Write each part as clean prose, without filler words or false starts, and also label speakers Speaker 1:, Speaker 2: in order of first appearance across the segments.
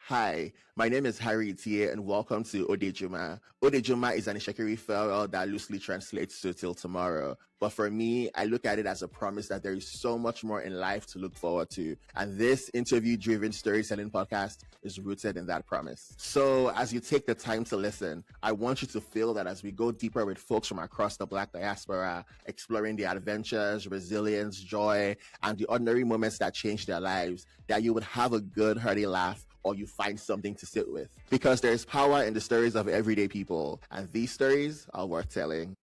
Speaker 1: Hi, my name is Harry Tie, and welcome to Odejuma. Odejuma is an Ishekiri farewell that loosely translates to till tomorrow. But for me, I look at it as a promise that there is so much more in life to look forward to. And this interview-driven storytelling podcast is rooted in that promise. So as you take the time to listen, I want you to feel that as we go deeper with folks from across the Black diaspora, exploring the adventures, resilience, joy, and the ordinary moments that change their lives, that you would have a good, hearty laugh or you find something to sit with. Because there's power in the stories of everyday people, and these stories are worth telling.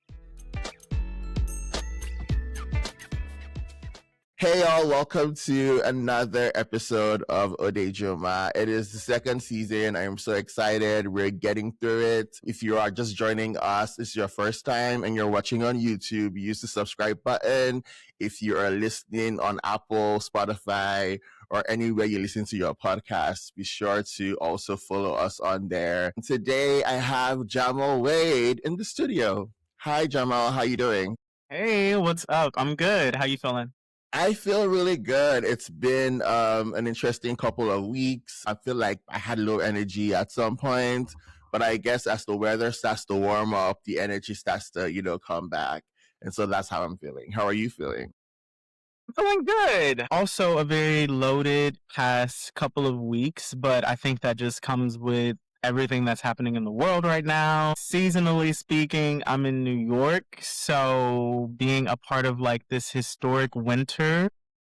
Speaker 1: Hey y'all, welcome to another episode of Odejuma. It is the second season. I am so excited. We're getting through it. If you are just joining us, this is your first time and you're watching on YouTube, use the subscribe button. If you are listening on Apple, Spotify, or anywhere you listen to your podcast, be sure to also follow us on there. Today I have Jamal Wade in the studio. Hi Jamal, how you doing?
Speaker 2: Hey, what's up? I'm good. How you feeling?
Speaker 1: I feel really good. It's been an interesting couple of weeks. I feel like I had low energy at some point, but I guess as the weather starts to warm up, the energy starts to, come back. And so that's how I'm feeling. How are you feeling?
Speaker 2: I'm feeling good. Also, a very loaded past couple of weeks, but I think that just comes with everything that's happening in the world right now. Seasonally speaking, I'm in New York, so being a part of like this historic winter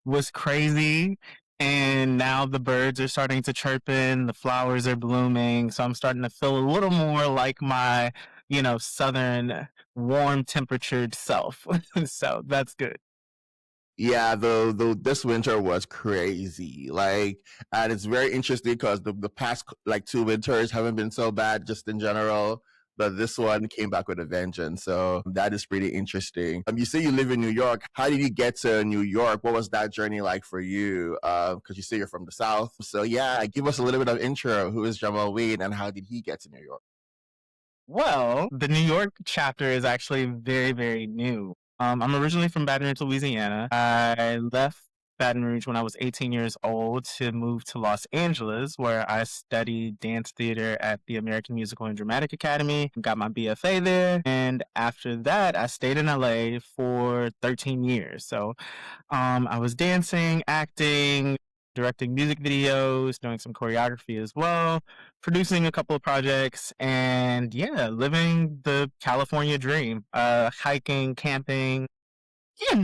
Speaker 2: was crazy. And now the birds are starting to chirp in, the flowers are blooming. So I'm starting to feel a little more like my, southern warm temperatured self. So that's good.
Speaker 1: Yeah, the this winter was crazy. And it's very interesting because the past like two winters haven't been so bad just in general. But this one came back with a vengeance. So that is pretty interesting. You say you live in New York. How did you get to New York? What was that journey like for you? Because you say you're from the South. So yeah, give us a little bit of intro. Who is Jamal Wade and how did he get to New York?
Speaker 2: Well, the New York chapter is actually very, very new. I'm originally from Baton Rouge, Louisiana. I left Baton Rouge when I was 18 years old to move to Los Angeles, where I studied dance theater at the American Musical and Dramatic Academy, got my BFA there. And after that, I stayed in LA for 13 years. So I was dancing, acting, directing music videos, doing some choreography as well, producing a couple of projects, and yeah, living the California dream. Hiking, camping,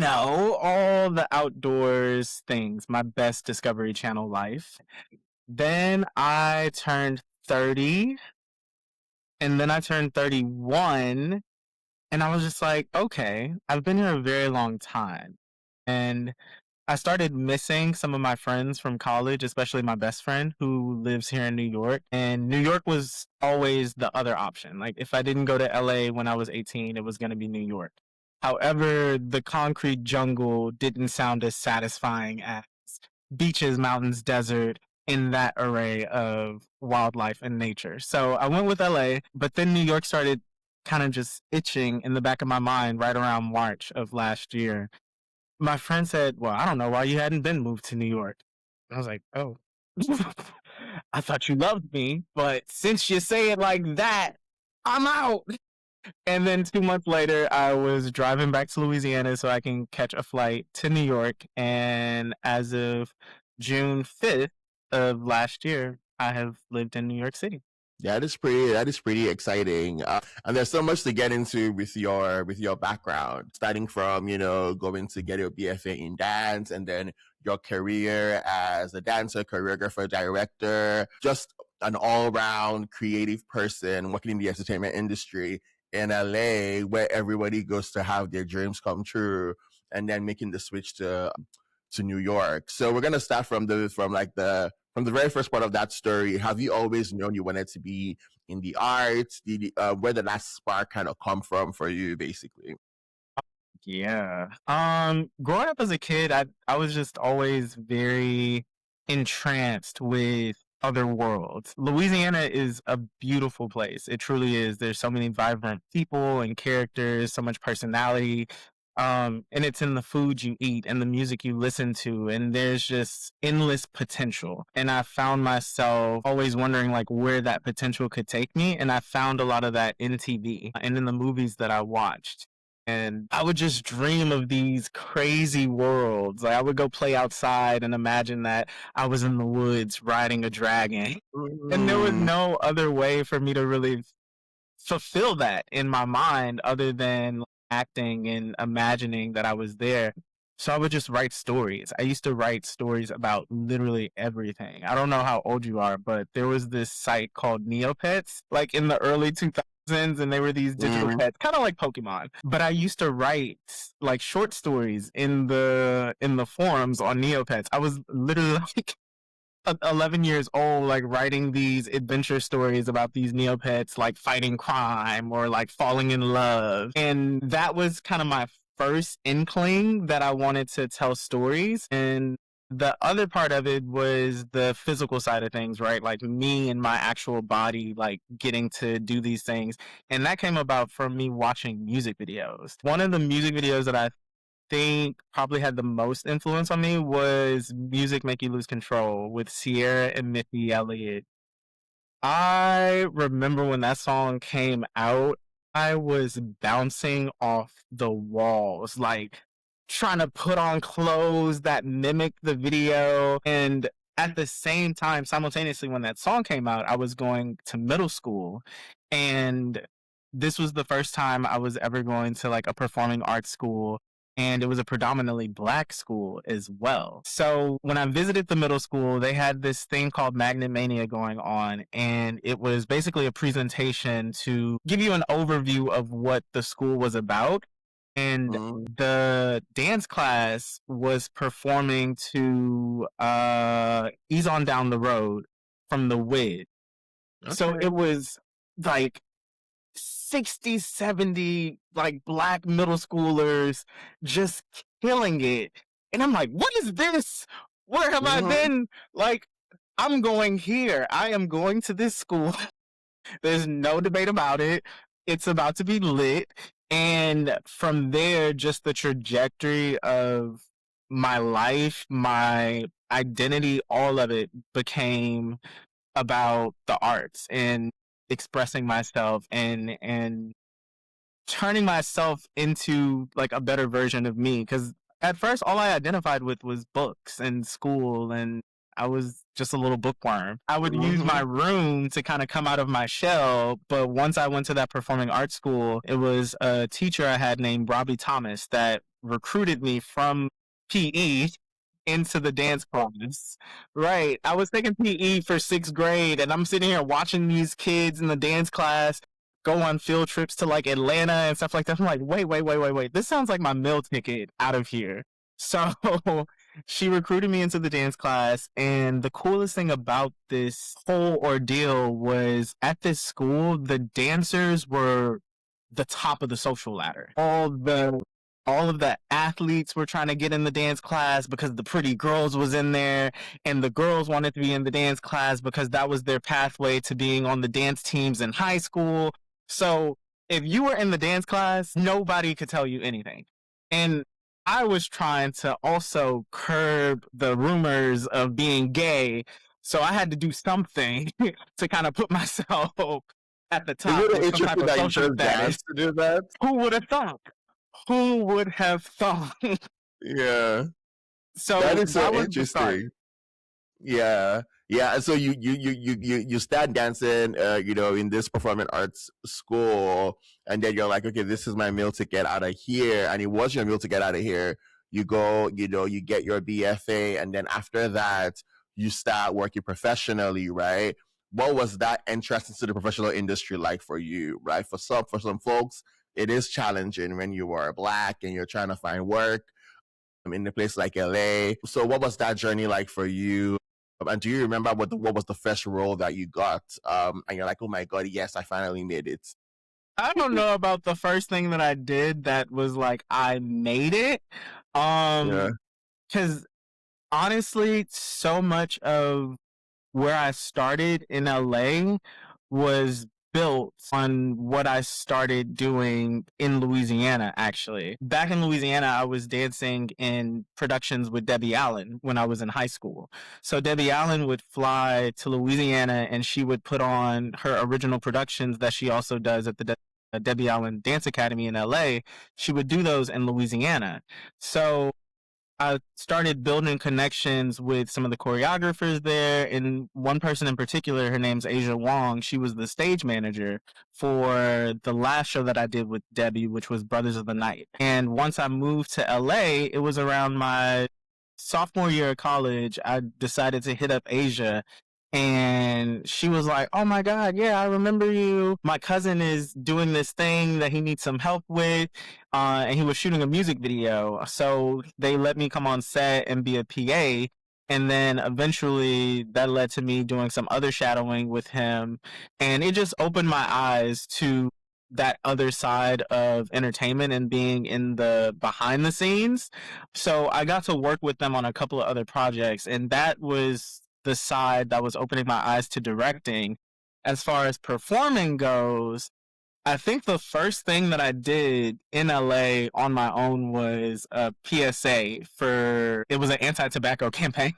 Speaker 2: all the outdoors things, my best Discovery Channel life. Then I turned 30, and then I turned 31, and I was just like, okay, I've been here a very long time. And I started missing some of my friends from college, especially my best friend who lives here in New York. And New York was always the other option. Like if I didn't go to LA when I was 18, it was going to be New York. However, the concrete jungle didn't sound as satisfying as beaches, mountains, desert, in that array of wildlife and nature. So I went with LA, but then New York started kind of just itching in the back of my mind right around March of last year. My friend said, well, I don't know why you hadn't been moved to New York. I was like, oh, I thought you loved me, but since you say it like that, I'm out. And then 2 months later, I was driving back to Louisiana so I can catch a flight to New York. And as of June 5th of last year, I have lived in New York City.
Speaker 1: That is pretty exciting. And there's so much to get into with your background, starting from going to get your BFA in dance, and then your career as a dancer, choreographer, director, just an all-round creative person working in the entertainment industry in LA, where everybody goes to have their dreams come true, and then making the switch to New York. So we're gonna start from the very first part of that story. Have you always known you wanted to be in the arts? Where did that spark kind of come from for you, basically?
Speaker 2: Yeah. Growing up as a kid, I was just always very entranced with other worlds. Louisiana is a beautiful place. It truly is. There's so many vibrant people and characters, so much personality. And it's in the food you eat and the music you listen to, and there's just endless potential. And I found myself always wondering like where that potential could take me, and I found a lot of that in TV and in the movies that I watched. And I would just dream of these crazy worlds. Like I would go play outside and imagine that I was in the woods riding a dragon. And there was
Speaker 1: Mm.
Speaker 2: no other way for me to really fulfill that in my mind other than acting and imagining that I was there. So I would just write stories. I used to write stories about literally everything. I don't know how old you are, but there was this site called Neopets, like in the early 2000s, and they were these digital
Speaker 1: Mm.
Speaker 2: pets, kind of like Pokemon. But I used to write like short stories in the forums on Neopets. I was literally like 11 years old, like writing these adventure stories about these Neopets, like fighting crime or like falling in love. And that was kind of my first inkling that I wanted to tell stories. And the other part of it was the physical side of things, right? Like me and my actual body, like getting to do these things. And that came about from me watching music videos. One of the music videos that I think probably had the most influence on me was Music Make You Lose Control with Sierra and Missy Elliott. I remember when that song came out, I was bouncing off the walls, like trying to put on clothes that mimic the video. And at the same time, simultaneously, when that song came out, I was going to middle school. And this was the first time I was ever going to like a performing arts school, and it was a predominantly Black school as well. So when I visited the middle school, they had this thing called Magnet Mania going on, and it was basically a presentation to give you an overview of what the school was about. And
Speaker 1: Mm.
Speaker 2: the dance class was performing to Ease on Down the Road from the WID. So
Speaker 1: Okay.
Speaker 2: it was like 60, 70 like Black middle schoolers just killing it. And I'm like, what is this? Where have I
Speaker 1: Mm-hmm.
Speaker 2: been? Like, I'm going here. I am going to this school. There's no debate about it. It's about to be lit. And from there, just the trajectory of my life, my identity, all of it became about the arts and expressing myself and turning myself into like a better version of me. Because at first, all I identified with was books and school, and I was just a little bookworm. I would use my
Speaker 1: Mm-hmm.
Speaker 2: room to kind of come out of my shell. But once I went to that performing arts school, it was a teacher I had named Robbie Thomas that recruited me from PE into the dance class. Right. I was taking PE for sixth grade, and I'm sitting here watching these kids in the dance class go on field trips to like Atlanta and stuff like that. I'm like, wait. This sounds like my meal ticket out of here. So she recruited me into the dance class. And the coolest thing about this whole ordeal was at this school, the dancers were the top of the social ladder. All of the athletes were trying to get in the dance class because the pretty girls was in there, and the girls wanted to be in the dance class because that was their pathway to being on the dance teams in high school. So if you were in the dance class, nobody could tell you anything. And I was trying to also curb the rumors of being gay. So I had to do something to kind of put myself at the
Speaker 1: Is
Speaker 2: top
Speaker 1: it
Speaker 2: with some type
Speaker 1: interesting
Speaker 2: of
Speaker 1: that you
Speaker 2: social
Speaker 1: chose dance
Speaker 2: status.
Speaker 1: to do that?
Speaker 2: Who would have thought? Who would have thought?
Speaker 1: Yeah, that
Speaker 2: So
Speaker 1: is so
Speaker 2: that was the start.
Speaker 1: interesting. Yeah, yeah. And so you start dancing, in this performing arts school, and then you're like, okay, this is my meal to get out of here, and it was your meal to get out of here. You go, you get your BFA, and then after that, you start working professionally, right? What was that entrance into the professional industry like for you, right? For some folks, it is challenging when you are Black and you're trying to find work in a place like LA. So what was that journey like for you? And do you remember what was the first role that you got? And you're like, oh my God, yes, I finally made it.
Speaker 2: I don't know about the first thing that I did that was like I made it.
Speaker 1: Yeah.
Speaker 2: Because honestly, so much of where I started in LA was built on what I started doing in Louisiana, actually. Back in Louisiana, I was dancing in productions with Debbie Allen when I was in high school. So Debbie Allen would fly to Louisiana and she would put on her original productions that she also does at the Debbie Allen Dance Academy in LA. She would do those in Louisiana. So I started building connections with some of the choreographers there. And one person in particular, her name's Asia Wong. She was the stage manager for the last show that I did with Debbie, which was Brothers of the Night. And once I moved to LA, it was around my sophomore year of college. I decided to hit up Asia. And she was like, "Oh my God, yeah, I remember you. My cousin is doing this thing that he needs some help with. And he was shooting a music video. So they let me come on set and be a PA. And then eventually that led to me doing some other shadowing with him. And it just opened my eyes to that other side of entertainment and being in the behind the scenes. So I got to work with them on a couple of other projects. And that was the side that was opening my eyes to directing. As far as performing goes, I think the first thing that I did in LA on my own was a PSA for, it was an anti-tobacco campaign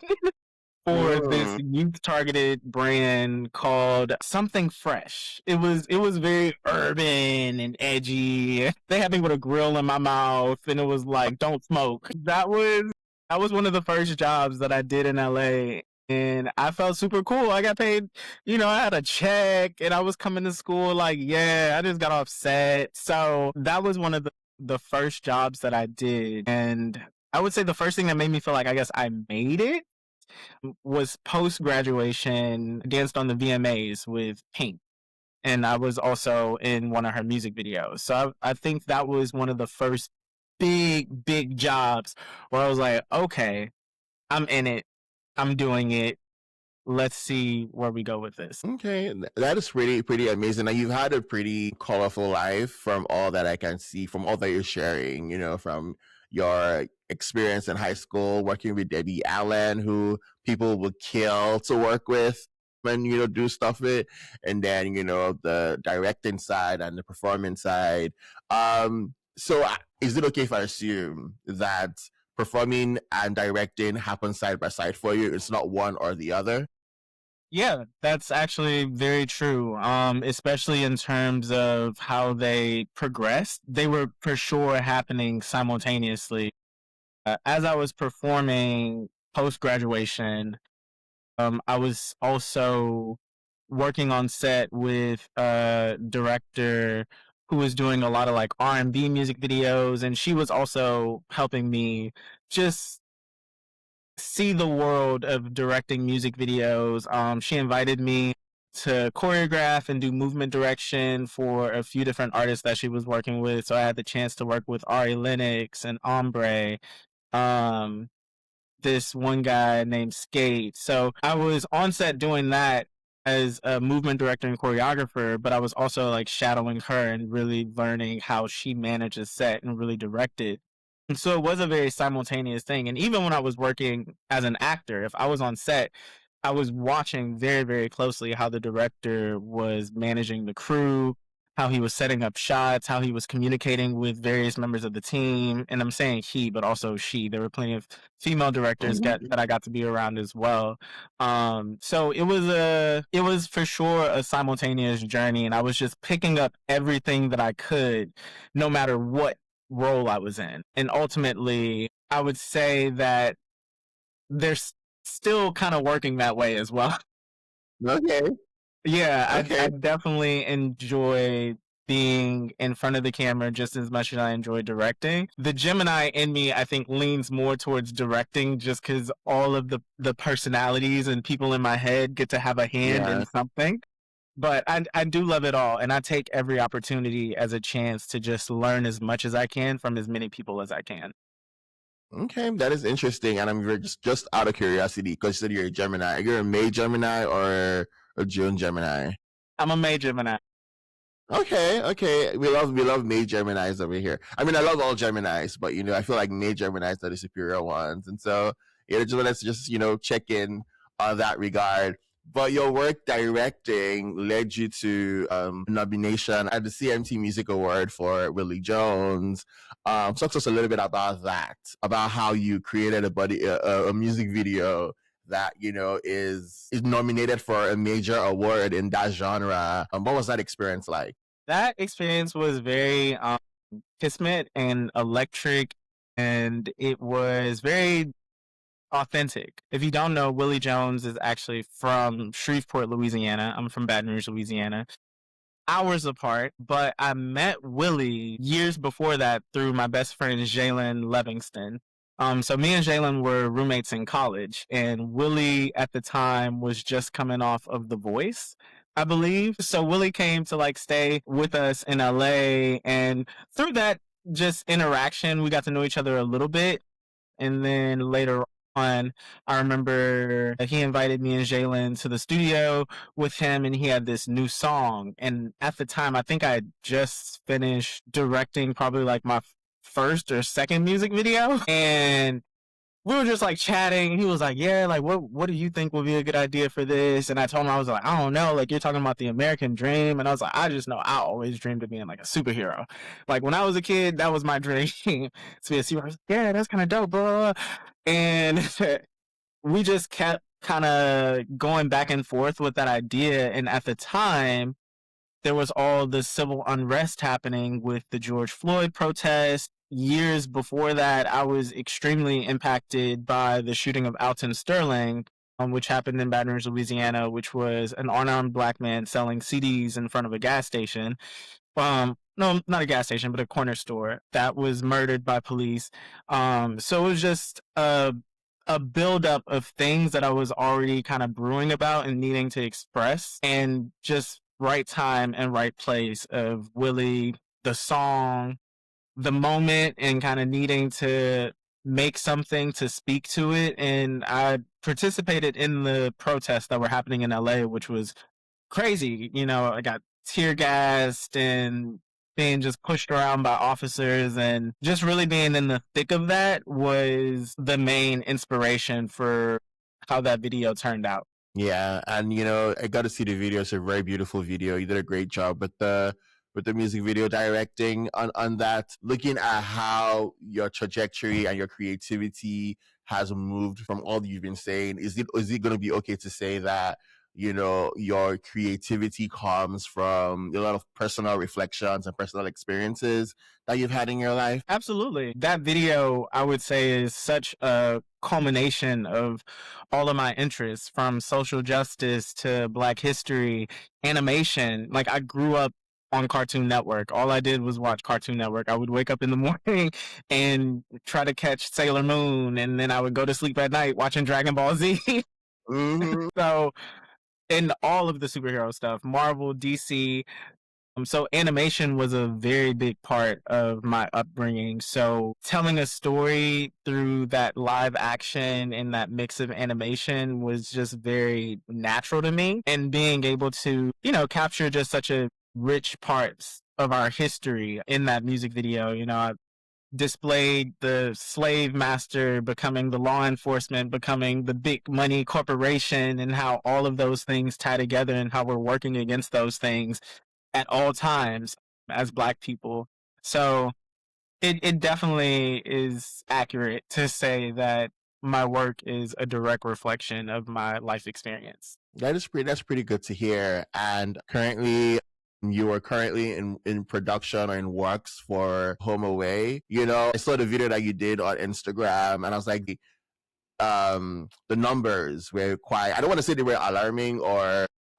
Speaker 2: for this
Speaker 1: Mm.
Speaker 2: youth targeted brand called Something Fresh. It was very urban and edgy. They had me with a grill in my mouth and it was like, "Don't smoke." That was one of the first jobs that I did in LA. And I felt super cool. I got paid, I had a check and I was coming to school like, yeah, I just got off set. So that was one of the first jobs that I did. And I would say the first thing that made me feel like I guess I made it was post graduation, danced on the VMAs with Pink. And I was also in one of her music videos. So I think that was one of the first big jobs where I was like, okay, I'm in it. I'm doing it. Let's see where we go with this.
Speaker 1: Okay, that is pretty amazing. Now you've had a pretty colorful life from all that I can see, from all that you're sharing. From your experience in high school, working with Debbie Allen, who people would kill to work with and do stuff with, and then the directing side and the performance side. So is it okay if I assume that performing and directing happen side by side for you? It's not one or the other.
Speaker 2: Yeah, that's actually very true. Especially in terms of how they progressed. They were for sure happening simultaneously. As I was performing post graduation, I was also working on set with a director who was doing a lot of like R&B music videos, and she was also helping me just see the world of directing music videos. She invited me to choreograph and do movement direction for a few different artists that she was working with. So I had the chance to work with Ari Lennox and Ombre. Um, this one guy named Skate. So I was on set doing that as a movement director and choreographer, but I was also like shadowing her and really learning how she manages set and really directed. And so it was a very simultaneous thing. And even when I was working as an actor, if I was on set, I was watching very, very closely how the director was managing the crew, how he was setting up shots, how he was communicating with various members of the team. And I'm saying he, but also she. There were plenty of female directors that I got to be around as well. So it was for sure a simultaneous journey, and I was just picking up everything that I could, no matter what role I was in. And ultimately, I would say that they're still kind of working that way as well.
Speaker 1: Okay.
Speaker 2: Yeah, I
Speaker 1: Okay.
Speaker 2: definitely enjoy being in front of the camera just as much as I enjoy directing. The Gemini in me, I think, leans more towards directing just because all of the personalities and people in my head get to have a hand in
Speaker 1: Yeah.
Speaker 2: something. But I do love it all, and I take every opportunity as a chance to just learn as much as I can from as many people as I can.
Speaker 1: Okay, that is interesting. And I'm just out of curiosity, because you said you're a Gemini. You're a May Gemini or a June Gemini?
Speaker 2: I'm a May Gemini.
Speaker 1: Okay, okay. We love May Geminis over here. I mean, I love all Geminis, but I feel like May Geminis are the superior ones. And so just wanted to check in on that regard. But your work directing led you to nomination at the CMT Music Award for Willie Jones. Talk to us a little bit about that, about how you created a music video that is nominated for a major award in that genre. What was that experience like?
Speaker 2: That experience was very kismet and electric, and it was very authentic. If you don't know, Willie Jones is actually from Shreveport, Louisiana. I'm from Baton Rouge, Louisiana. Hours apart, but I met Willie years before that through my best friend Jalen Levingston. So me and Jalen were roommates in college, and Willie at the time was just coming off of The Voice, I believe. So Willie came to like stay with us in LA, and through that just interaction, we got to know each other a little bit. And then later on, I remember he invited me and Jalen to the studio with him, and he had this new song. And at the time, I think I had just finished directing probably like my first or second music video. And we were just like chatting. He was like, "Yeah, like what do you think would be a good idea for this?" And I told him, I was like, "I don't know, like you're talking about the American dream." And I was like, "I just know I always dreamed of being like a superhero. Like when I was a kid, that was my dream to be a superhero." I was like, "Yeah, that's kind of dope, bro." And we just kept kind of going back and forth with that idea. And at the time, there was all the civil unrest happening with the George Floyd protest. Years before that, I was extremely impacted by the shooting of Alton Sterling, which happened in Baton Rouge, Louisiana, which was an unarmed black man selling CDs in front of a gas station. No, not a gas station, but a corner store that was murdered by police. So it was just a buildup of things that I was already kind of brewing about and needing to express, and just right time and right place of Willie, the song, the moment, and kind of needing to make something to speak to it. And I participated in the protests that were happening in LA, which was crazy. You know, I got tear gassed and being just pushed around by officers, and just really being in the thick of that was the main inspiration for how that video turned out.
Speaker 1: Yeah, and I got to see the video. It's a very beautiful video. You did a great job with the music video directing on that. Looking at how your trajectory and your creativity has moved from all you've been saying, is it going to be okay to say that your creativity comes from a lot of personal reflections and personal experiences that you've had in your life?
Speaker 2: Absolutely. That video, I would say, is such a culmination of all of my interests, from social justice to Black history, animation. Like, I grew up on Cartoon Network. All I did was watch Cartoon Network. I would wake up in the morning and try to catch Sailor Moon, and then I would go to sleep at night watching Dragon Ball Z.
Speaker 1: Mm-hmm.
Speaker 2: So, in all of the superhero stuff, Marvel, DC, so animation was a very big part of my upbringing. So telling a story through that live action and that mix of animation was just very natural to me. And being able to, capture just such a rich parts of our history in that music video, I displayed the slave master becoming the law enforcement, becoming the big money corporation, and how all of those things tie together and how we're working against those things at all times as Black people. So it definitely is accurate to say that my work is a direct reflection of my life experience.
Speaker 1: That's pretty good to hear. And currently, you are currently in production or in works for Home Away. I saw the video that you did on Instagram, and I was like, the numbers were quite, I don't want to say they were alarming,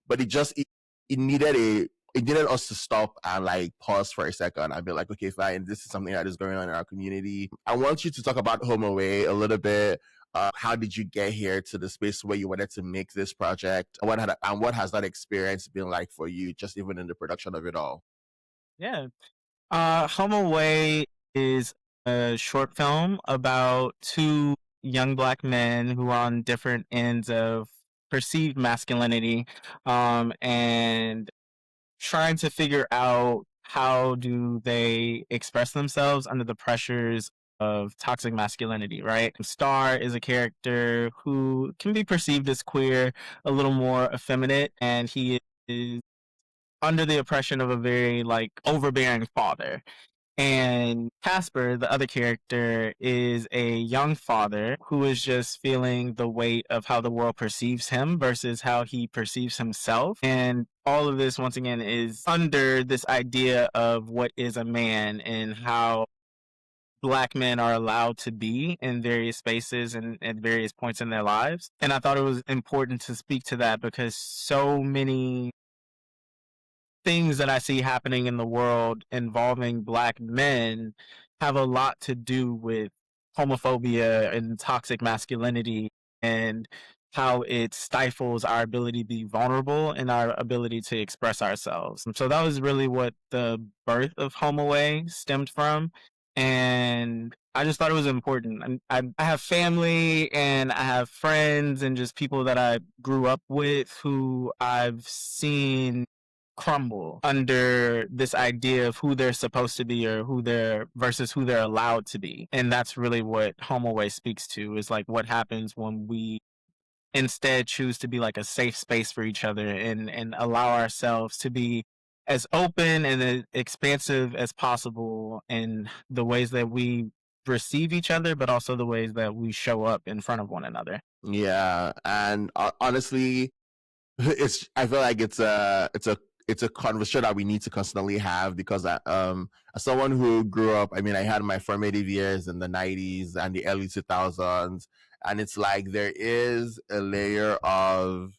Speaker 1: but it needed it needed us to stop and like pause for a second and be like, okay, fine, this is something that is going on in our community. I want you to talk about Home Away a little bit. How did you get here to the space where you wanted to make this project? What has that experience been like for you, just even in the production of it all?
Speaker 2: Yeah. Home Away is a short film about two young Black men who are on different ends of perceived masculinity, and trying to figure out how do they express themselves under the pressures of toxic masculinity, right? Star is a character who can be perceived as queer, a little more effeminate, and he is under the oppression of a very like overbearing father. And Casper, the other character, is a young father who is just feeling the weight of how the world perceives him versus how he perceives himself. And all of this, once again, is under this idea of what is a man and how Black men are allowed to be in various spaces and at various points in their lives. And I thought it was important to speak to that because so many things that I see happening in the world involving Black men have a lot to do with homophobia and toxic masculinity and how it stifles our ability to be vulnerable and our ability to express ourselves. And so that was really what the birth of HomeAway stemmed from. And I just thought it was important. I have family and I have friends and just people that I grew up with who I've seen crumble under this idea of who they're supposed to be or who they're versus who they're allowed to be. And that's really what HomeAway speaks to is like what happens when we instead choose to be like a safe space for each other and allow ourselves to be as open and as expansive as possible in the ways that we receive each other, but also the ways that we show up in front of one another.
Speaker 1: Yeah, and honestly, I feel like it's a conversation that we need to constantly have because as someone who grew up, I mean, I had my formative years in the 90s and the early 2000s, and it's like there is a layer of,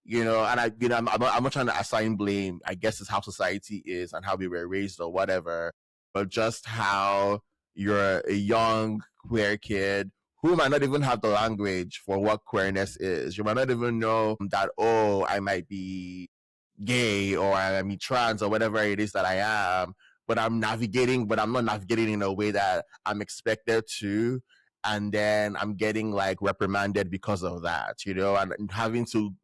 Speaker 1: and I'm not trying to assign blame. I guess it's how society is and how we were raised or whatever, but just how you're a young queer kid who might not even have the language for what queerness is. You might not even know that, oh, I might be gay or I might be trans or whatever it is that I am, but I'm not navigating in a way that I'm expected to. And then I'm getting like reprimanded because of that, and having to,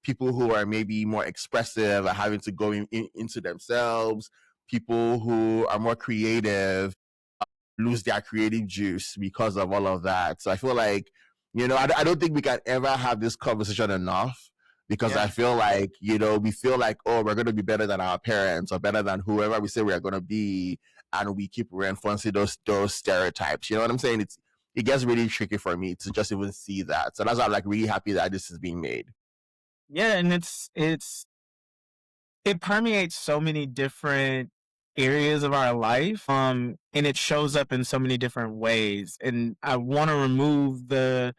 Speaker 1: people who are maybe more expressive are having to go into themselves. People who are more creative lose their creative juice because of all of that. So I feel like, I don't think we can ever have this conversation enough because I feel like, we feel like, oh, we're going to be better than our parents or better than whoever we say we are going to be. And we keep reinforcing those stereotypes. You know what I'm saying? It gets really tricky for me to just even see that. So that's why I'm like really happy that this is being made.
Speaker 2: Yeah, and it permeates so many different areas of our life, and it shows up in so many different ways. And I want to remove the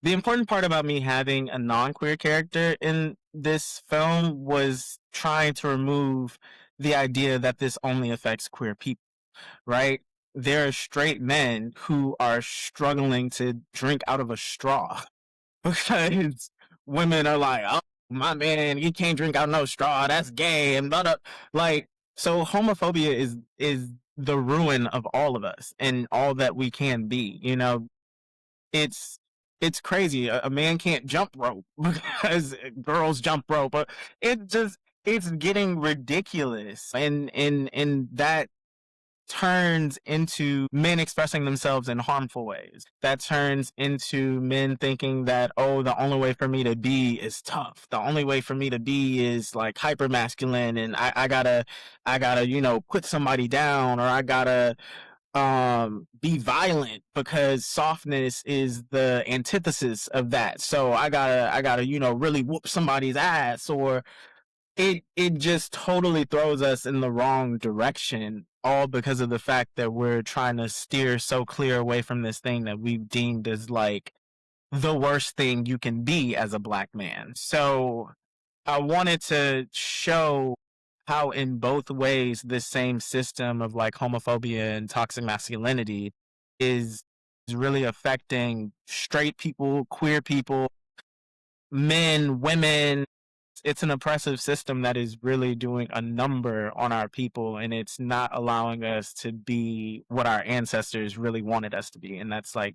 Speaker 2: important part about me having a non-queer character in this film was trying to remove the idea that this only affects queer people, right? There are straight men who are struggling to drink out of a straw because women are like, oh, my man, you can't drink out no straw. That's gay and blah, blah. Like, so homophobia is the ruin of all of us and all that we can be. It's it's crazy. A man can't jump rope because girls jump rope, but it's getting ridiculous, and that turns into men expressing themselves in harmful ways. That turns into men thinking that, oh, the only way for me to be is tough. The only way for me to be is like hyper masculine and I gotta, put somebody down or I gotta be violent because softness is the antithesis of that. So I gotta, really whoop somebody's ass or it just totally throws us in the wrong direction, all because of the fact that we're trying to steer so clear away from this thing that we've deemed as like the worst thing you can be as a Black man. So I wanted to show how in both ways this same system of like homophobia and toxic masculinity is really affecting straight people, queer people, men, women. It's an oppressive system that is really doing a number on our people and it's not allowing us to be what our ancestors really wanted us to be, and that's like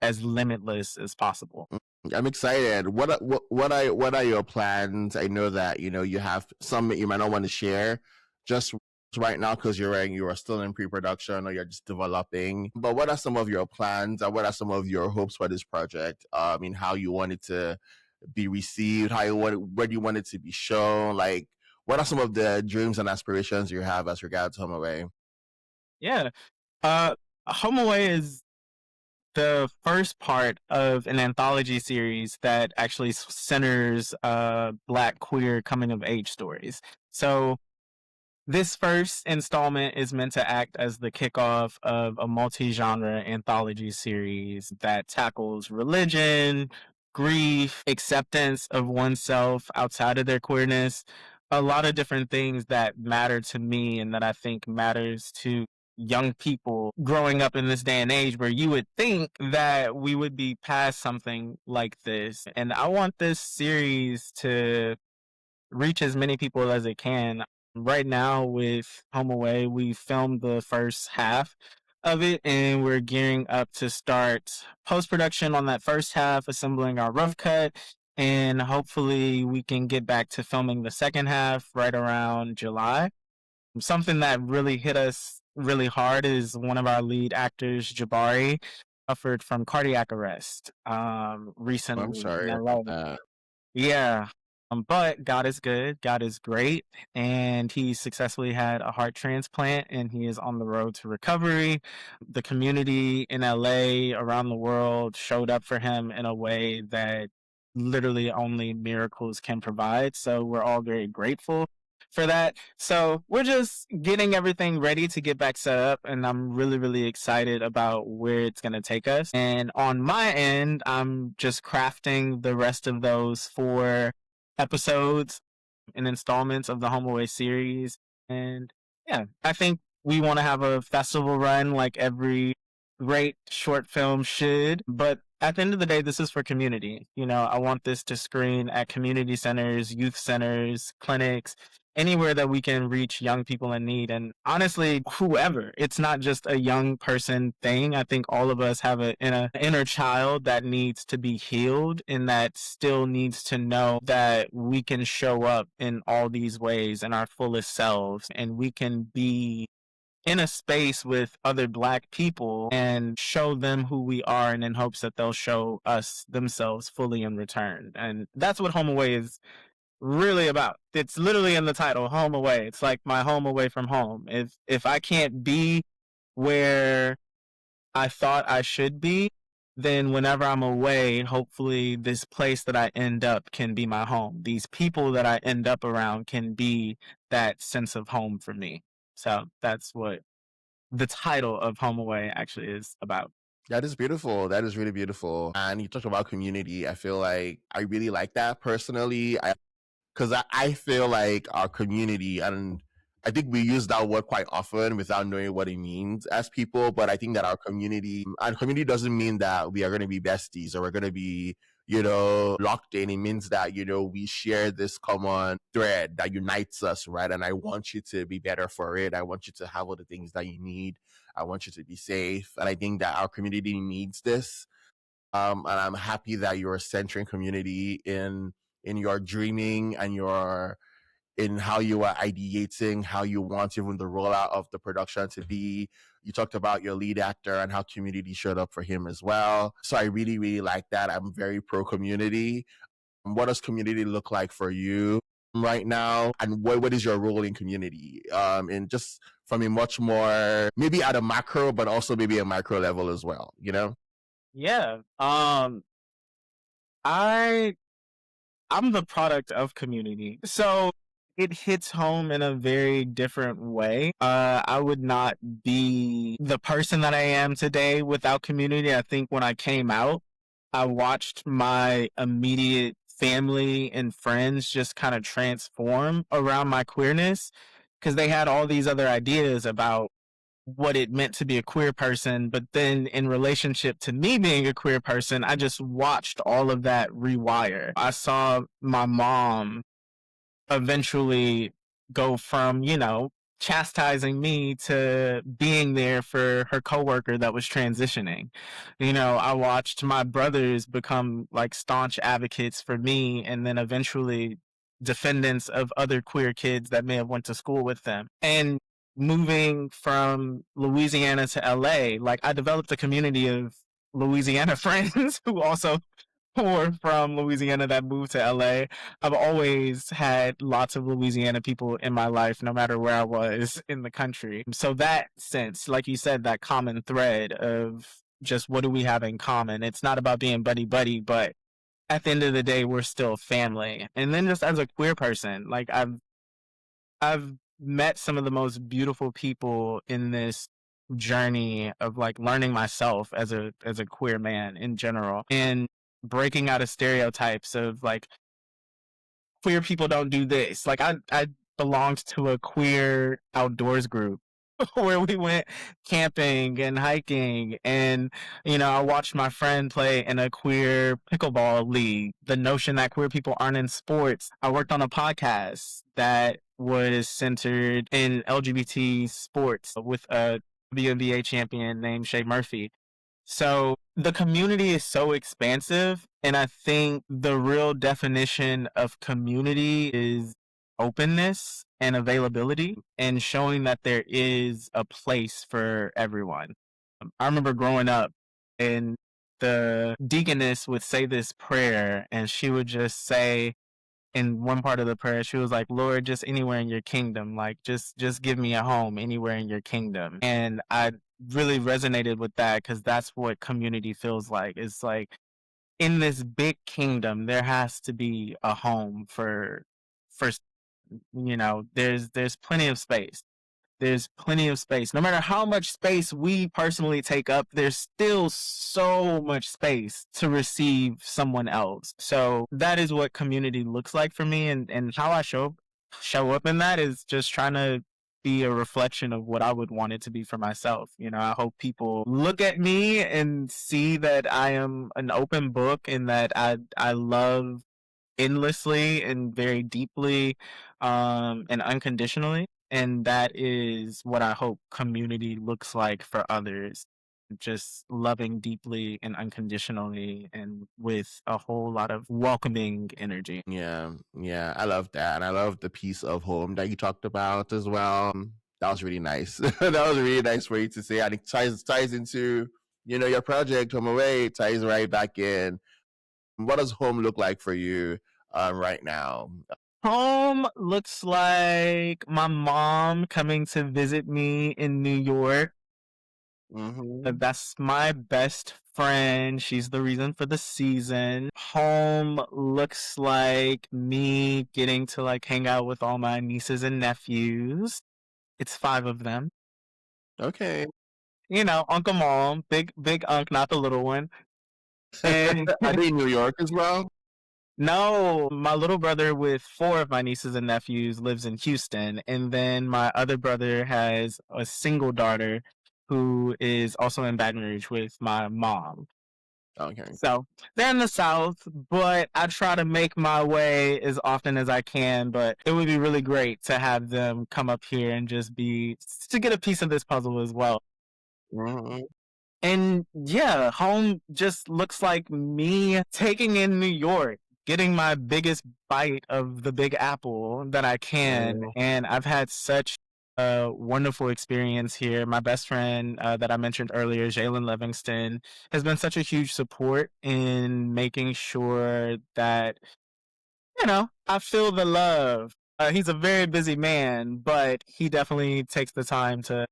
Speaker 2: as limitless as possible.
Speaker 1: I'm excited. What are your plans? I know that you have some that you might not want to share. Just right now because you are still in pre-production or you're just developing. But what are some of your plans and what are some of your hopes for this project? I mean, how you want it to be received, how you want where do you want it to be shown? Like, what are some of the dreams and aspirations you have as regards Home Away?
Speaker 2: Yeah. Uh, Home Away is the first part of an anthology series that actually centers Black queer coming of age stories. So this first installment is meant to act as the kickoff of a multi genre anthology series that tackles religion, grief, acceptance of oneself outside of their queerness, a lot of different things that matter to me and that I think matters to young people growing up in this day and age where you would think that we would be past something like this. And I want this series to reach as many people as it can. Right now, with Home Away, we filmed the first half of it and we're gearing up to start post production on that first half, assembling our rough cut. And hopefully, we can get back to filming the second half right around July. Something that really hit us really hard is one of our lead actors, Jabari, suffered from cardiac arrest
Speaker 1: I'm
Speaker 2: recently in
Speaker 1: sorry about
Speaker 2: LA.
Speaker 1: that.
Speaker 2: Yeah. But God is good. God is great. And he successfully had a heart transplant and he is on the road to recovery. The community in LA, around the world, showed up for him in a way that literally only miracles can provide. So we're all very grateful for that. So we're just getting everything ready to get back set up. And I'm really, really excited about where it's going to take us. And on my end, I'm just crafting the rest of those 4 episodes and installments of the Home Away series. And yeah, I think we want to have a festival run like every great short film should. But at the end of the day, this is for community. You know, I want this to screen at community centers, youth centers, clinics, anywhere that we can reach young people in need. And honestly, whoever, it's not just a young person thing. I think all of us have an inner child that needs to be healed and that still needs to know that we can show up in all these ways in our fullest selves and we can be in a space with other Black people and show them who we are and in hopes that they'll show us themselves fully in return. And that's what Home Away is really about. It's literally in the title, Home Away. It's like my home away from home. If I can't be where I thought I should be, then whenever I'm away, hopefully this place that I end up can be my home. These people that I end up around can be that sense of home for me. So that's what the title of Home Away actually is about.
Speaker 1: That is beautiful. That is really beautiful. And you talked about community. I feel like I really like that personally. Because I feel like our community, and I think we use that word quite often without knowing what it means as people, but I think that our community, and community doesn't mean that we are going to be besties or we're going to be, locked in. It means that, we share this common thread that unites us, right? And I want you to be better for it. I want you to have all the things that you need. I want you to be safe. And I think that our community needs this. And I'm happy that you're centering community in your dreaming and your in how you are ideating, how you want even the rollout of the production to be. You talked about your lead actor and how community showed up for him as well. So I really, really like that. I'm very pro community. What does community look like for you right now? And what is your role in community? And just from a much more, maybe at a macro, but also maybe a micro level as well,
Speaker 2: Yeah. I I'm the product of community. So it hits home in a very different way. I would not be the person that I am today without community. I think when I came out, I watched my immediate family and friends just kind of transform around my queerness because they had all these other ideas about what it meant to be a queer person. But then in relationship to me being a queer person, I just watched all of that rewire. I saw my mom eventually go from, chastising me to being there for her coworker that was transitioning. I watched my brothers become like staunch advocates for me and then eventually defendants of other queer kids that may have went to school with them. And moving from Louisiana to LA, like I developed a community of Louisiana friends who also were from Louisiana that moved to LA. I've always had lots of Louisiana people in my life, no matter where I was in the country. So that sense, like you said, that common thread of just what do we have in common? It's not about being buddy buddy, but at the end of the day, we're still family. And then just as a queer person, like I've met some of the most beautiful people in this journey of like learning myself as a queer man in general and breaking out of stereotypes of like queer people don't do this. Like I belonged to a queer outdoors group where we went camping and hiking, and I watched my friend play in a queer pickleball league. The notion that queer people aren't in sports. I worked on a podcast that was centered in LGBT sports with a WNBA champion named Shay Murphy. So the community is so expansive, and I think the real definition of community is openness and availability and showing that there is a place for everyone. I remember growing up and the deaconess would say this prayer, and she would just say in one part of the prayer, she was like, Lord, just anywhere in your kingdom, like just give me a home anywhere in your kingdom. And I really resonated with that because that's what community feels like. It's like in this big kingdom, there has to be a home for there's plenty of space. There's plenty of space. No matter how much space we personally take up, there's still so much space to receive someone else. So that is what community looks like for me, and how I show up in that is just trying to be a reflection of what I would want it to be for myself. I hope people look at me and see that I am an open book and that I love endlessly and very deeply and unconditionally. And that is what I hope community looks like for others. Just loving deeply and unconditionally and with a whole lot of welcoming energy.
Speaker 1: Yeah, yeah, I love that. And I love the piece of home that you talked about as well. That was really nice. That was a really nice way to say, and it ties into, your project, Home Away, ties right back in. What does home look like for you right now?
Speaker 2: Home looks like my mom coming to visit me in New York. That's my best friend. She's the reason for the season. Home looks like me getting to like hang out with all my nieces and nephews. It's 5 of them.
Speaker 1: Okay.
Speaker 2: Uncle Mom, big Unc, not the little one. And
Speaker 1: Are they in New York as well?
Speaker 2: no, my little brother with 4 of my nieces and nephews lives in Houston. And then my other brother has a single daughter who is also in Baton Rouge with my mom.
Speaker 1: Okay.
Speaker 2: So they're in the South, but I try to make my way as often as I can. But it would be really great to have them come up here and just to get a piece of this puzzle as well.
Speaker 1: Mm-hmm.
Speaker 2: And yeah, home just looks like me taking in New York, getting my biggest bite of the Big Apple that I can. And I've had such a wonderful experience here. My best friend that I mentioned earlier, Jalen Livingston, has been such a huge support in making sure that, I feel the love. He's a very busy man, but he definitely takes the time to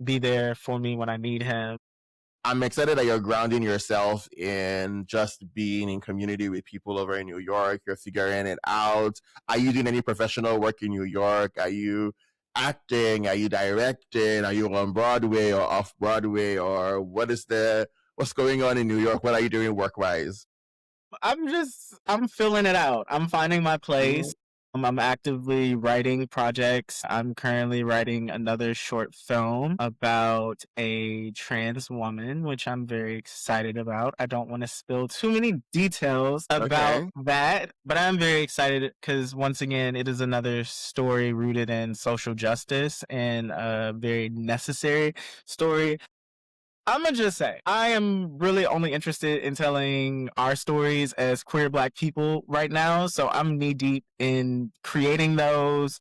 Speaker 2: be there for me when I need him.
Speaker 1: I'm excited that you're grounding yourself in just being in community with people over in New York. You're figuring it out. Are you doing any professional work in New York? Are you acting? Are you directing? Are you on Broadway or off Broadway? Or what's going on in New York? What are you doing work wise?
Speaker 2: I'm filling it out. I'm finding my place. I'm actively writing projects. I'm currently writing another short film about a trans woman, which I'm very excited about. I don't want to spill too many details about that, but I'm very excited because once again, it is another story rooted in social justice and a very necessary story. I'm gonna just say, I am really only interested in telling our stories as queer Black people right now. So I'm knee deep in creating those,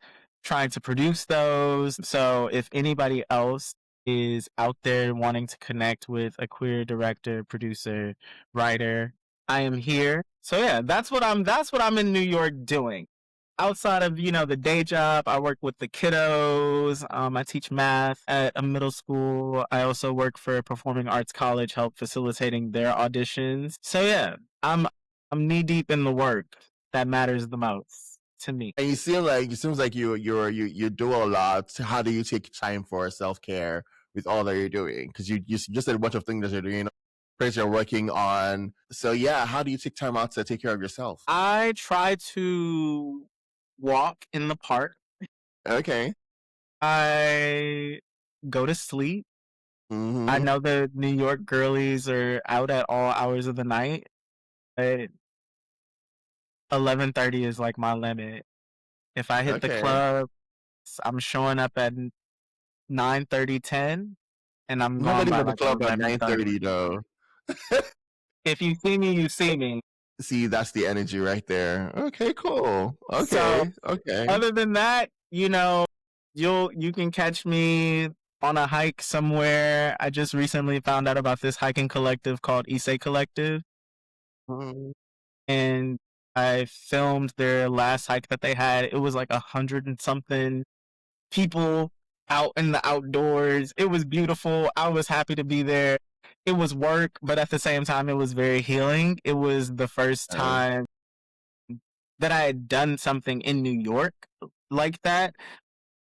Speaker 2: trying to produce those. So if anybody else is out there wanting to connect with a queer director, producer, writer, I am here. So yeah, that's what I'm in New York doing. Outside of, the day job, I work with the kiddos. I teach math at a middle school. I also work for a performing arts college, help facilitating their auditions. So yeah, I'm knee deep in the work that matters the most to me.
Speaker 1: And it seems like you do a lot. How do you take time for self care with all that you're doing? Because you just said a bunch of things that you're doing, things you're working on. So yeah, how do you take time out to take care of yourself?
Speaker 2: I try to walk in the park.
Speaker 1: Okay.
Speaker 2: I go to sleep. I
Speaker 1: Mm-hmm.
Speaker 2: know the New York girlies are out at all hours of the night, but 11:30 is like my limit. If I hit the
Speaker 1: Okay.
Speaker 2: club, I'm showing up at 9:30, 10, and I'm
Speaker 1: I'm not
Speaker 2: gone
Speaker 1: getting
Speaker 2: by
Speaker 1: to the
Speaker 2: like
Speaker 1: club at
Speaker 2: 11:30.
Speaker 1: 9:30 though.
Speaker 2: If you see me, you see me.
Speaker 1: See, that's the energy right there. Okay, cool.
Speaker 2: So
Speaker 1: Okay, okay.
Speaker 2: other than that, you can catch me on a hike somewhere. I just recently found out about this hiking collective called Issei Collective,
Speaker 1: Mhm.
Speaker 2: and I filmed their last hike that they had. It was like 100 and something people out in the outdoors. It was beautiful. I was happy to be there. It was work, but at the same time, it was very healing. It was the first
Speaker 1: Nice.
Speaker 2: time that I had done something in New York like that.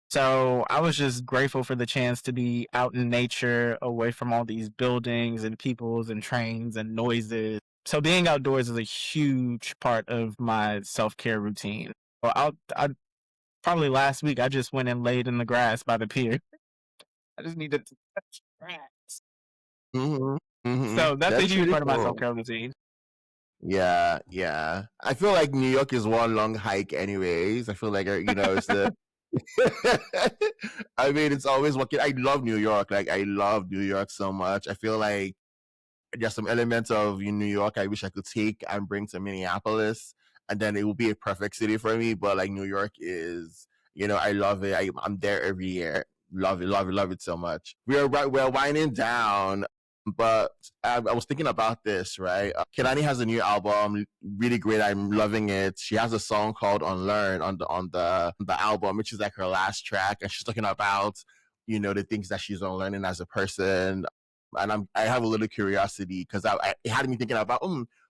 Speaker 2: So I was just grateful for the chance to be out in nature, away from all these buildings and peoples and trains and noises. So being outdoors is a huge part of my self-care routine. Well, I probably last week I just went and laid in the grass by the pier. I just needed to touch grass.
Speaker 1: Mm-hmm. Mm-hmm.
Speaker 2: So that's a
Speaker 1: That's
Speaker 2: huge
Speaker 1: really
Speaker 2: part of my
Speaker 1: cool.
Speaker 2: self-care routine.
Speaker 1: Yeah, yeah. I feel like New York is one long hike, anyways. I feel like it's the. I mean, it's always working. I love New York. Like, I love New York so much. I feel like there's some elements of New York I wish I could take and bring to Minneapolis, and then it will be a perfect city for me. But like New York is, I love it. I'm there every year. Love it, love it, love it so much. We're winding down, but I was thinking about this. Right, Kelani has a new album, really great. I'm loving it. She has a song called "Unlearn" on the album, which is like her last track, and she's talking about the things that she's unlearning as a person, and I have a little curiosity because it had me thinking about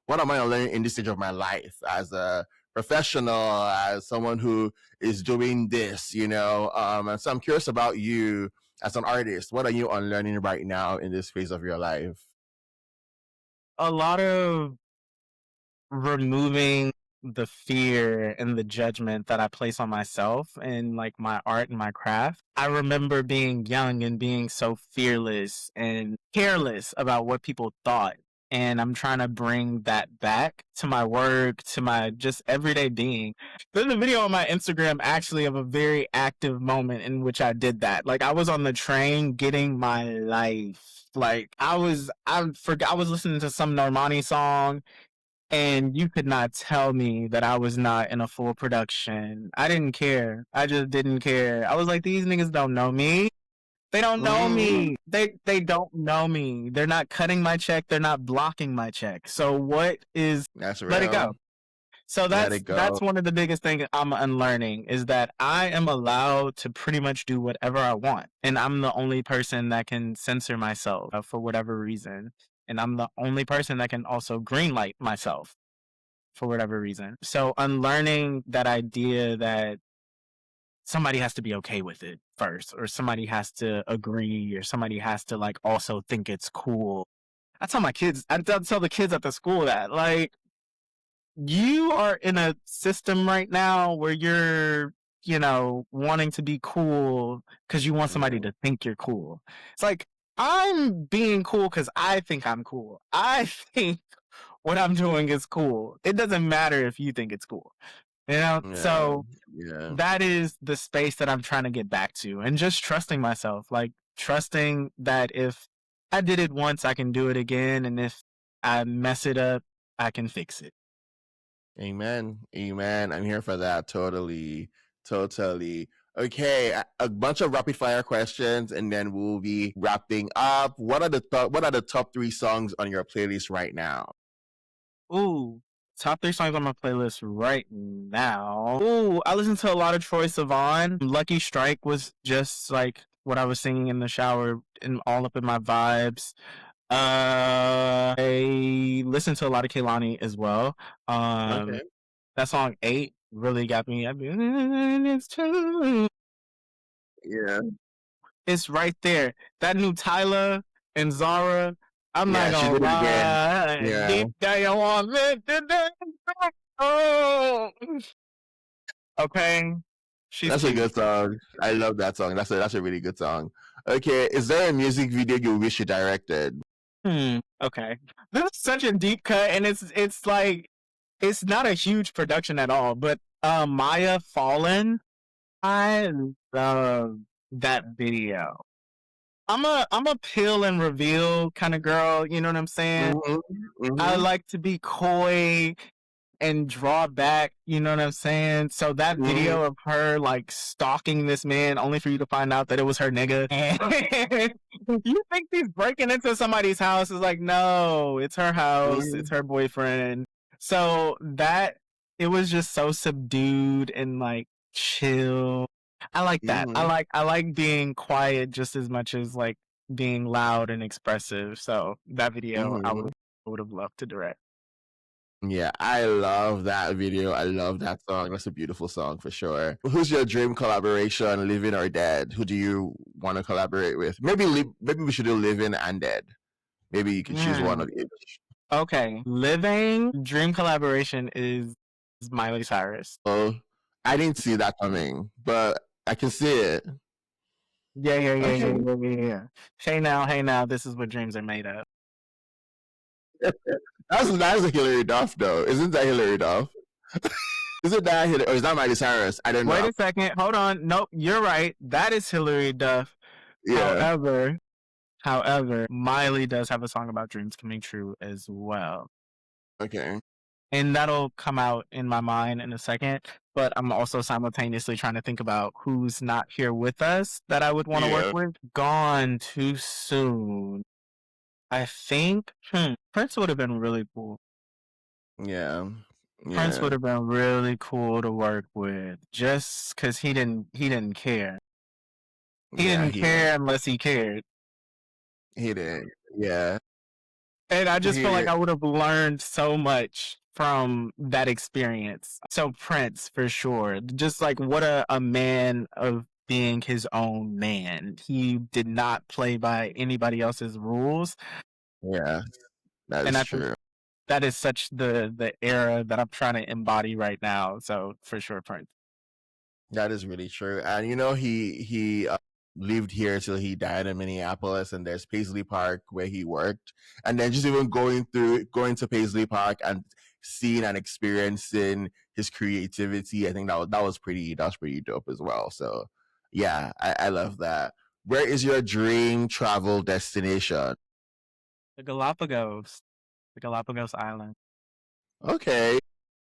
Speaker 1: what am I learning in this stage of my life as a professional, as someone who is doing this, and so I'm curious about you as an artist. What are you unlearning right now in this phase of your life?
Speaker 2: A lot of removing the fear and the judgment that I place on myself and like my art and my craft. I remember being young and being so fearless and careless about what people thought. And I'm trying to bring that back to my work, to my just everyday being. There's a video on my Instagram actually of a very active moment in which I did that. Like I was on the train getting my life. Like I was listening to some Normani song and you could not tell me that I was not in a full production. I didn't care. I just didn't care. I was like, these niggas don't know me. They don't know
Speaker 1: Mm-hmm.
Speaker 2: me. They don't know me. They're not cutting my check. They're not blocking my check. So what is
Speaker 1: That's
Speaker 2: let it
Speaker 1: real.
Speaker 2: go. So
Speaker 1: Let
Speaker 2: that's
Speaker 1: it
Speaker 2: that's
Speaker 1: go.
Speaker 2: one of the biggest things I'm unlearning is that I am allowed to pretty much do whatever I want. And I'm the only person that can censor myself for whatever reason. And I'm the only person that can also greenlight myself for whatever reason. So unlearning that idea that somebody has to be okay with it first, or somebody has to agree, or somebody has to like also think it's cool. I tell the kids at the school that like you are in a system right now where you're, wanting to be cool because you want somebody
Speaker 1: Mm-hmm.
Speaker 2: to think you're cool. It's like I'm being cool because I think I'm cool. I think what I'm doing is cool. It doesn't matter if you think it's cool.
Speaker 1: Yeah,
Speaker 2: So
Speaker 1: yeah.
Speaker 2: that is the space that I'm trying to get back to and just trusting myself, like trusting that if I did it once, I can do it again. And if I mess it up, I can fix it.
Speaker 1: Amen. Amen. I'm here for that. Totally. Totally. Okay, a bunch of rapid fire questions, and then we'll be wrapping up. What are the top three songs on your playlist right now?
Speaker 2: Ooh, top three songs on my playlist right now. Ooh, I listen to a lot of Troye Sivan. Lucky Strike was just like what I was singing in the shower and all up in my vibes. I listen to a lot of Kehlani as well.
Speaker 1: Okay.
Speaker 2: That song 8 really got me. It's true.
Speaker 1: Yeah.
Speaker 2: It's right there. That new Tyler and Zara. I'm not
Speaker 1: Yeah, she
Speaker 2: gonna
Speaker 1: did it again.
Speaker 2: lie.
Speaker 1: Yeah.
Speaker 2: Deep down, you want me to. Oh, okay. She's
Speaker 1: That's a
Speaker 2: cute.
Speaker 1: good song. I love that song. That's a really good song. Okay, is there a music video you wish you directed?
Speaker 2: Okay. This is such a deep cut, and it's like it's not a huge production at all. But Maya Fallen, I love that video. I'm a peel and reveal kind of girl. You know what I'm saying?
Speaker 1: Mm-hmm.
Speaker 2: I
Speaker 1: Mm-hmm.
Speaker 2: like to be coy and draw back, you know what I'm saying? So that
Speaker 1: Mm-hmm.
Speaker 2: video of her like stalking this man only for you to find out that it was her nigga. And you think she's breaking into somebody's house, is like, no, it's her house,
Speaker 1: Mm-hmm.
Speaker 2: it's her boyfriend. So that it was just so subdued and like chill. I like that.
Speaker 1: Mm-hmm.
Speaker 2: I like being quiet just as much as like being loud and expressive. So that video I
Speaker 1: Mm-hmm.
Speaker 2: would have loved to direct.
Speaker 1: Yeah, I love that video. I love that song. That's a beautiful song for sure. Who's your dream collaboration, living or dead? Who do you want to collaborate with? Maybe we should do living and dead. Maybe you could choose one
Speaker 2: Mm.
Speaker 1: of each.
Speaker 2: Okay, living dream collaboration is Miley Cyrus.
Speaker 1: Oh, I didn't see that coming, but I can see it.
Speaker 2: Yeah, yeah, yeah,
Speaker 1: Okay.
Speaker 2: yeah, yeah, yeah, yeah. Hey now, this is what dreams are made of.
Speaker 1: That's a Hillary Duff though. Isn't that Hillary Duff? Isn't that Hillary, or is that Miley Cyrus? I don't
Speaker 2: Wait
Speaker 1: know.
Speaker 2: a second, hold on. Nope, you're right. That is Hilary Duff.
Speaker 1: Yeah.
Speaker 2: However, Miley does have a song about dreams coming true as well.
Speaker 1: Okay.
Speaker 2: And that'll come out in my mind in a second. But I'm also simultaneously trying to think about who's not here with us that I would want to work
Speaker 1: Yeah.
Speaker 2: with. Gone too soon. I think Prince would have been really cool.
Speaker 1: Yeah.
Speaker 2: Prince
Speaker 1: Yeah.
Speaker 2: would have been really cool to work with, just because he didn't care. He
Speaker 1: Yeah.
Speaker 2: didn't
Speaker 1: He did.
Speaker 2: care unless he cared,
Speaker 1: He did. Yeah.
Speaker 2: and I just
Speaker 1: He
Speaker 2: feel like
Speaker 1: did.
Speaker 2: I would have learned so much from that experience. So Prince for sure, just like what a man of being his own man. He did not play by anybody else's rules,
Speaker 1: Yeah. That
Speaker 2: and
Speaker 1: is
Speaker 2: I think
Speaker 1: true.
Speaker 2: that is such the era that I'm trying to embody right now. So for sure, Prince.
Speaker 1: That is really true. And he lived here till he died in Minneapolis, and there's Paisley Park where he worked, and then just even going to Paisley Park and seeing and experiencing his creativity, I think that was pretty dope as well. So yeah, I love that. Where is your dream travel destination?
Speaker 2: The Galapagos Island.
Speaker 1: Okay,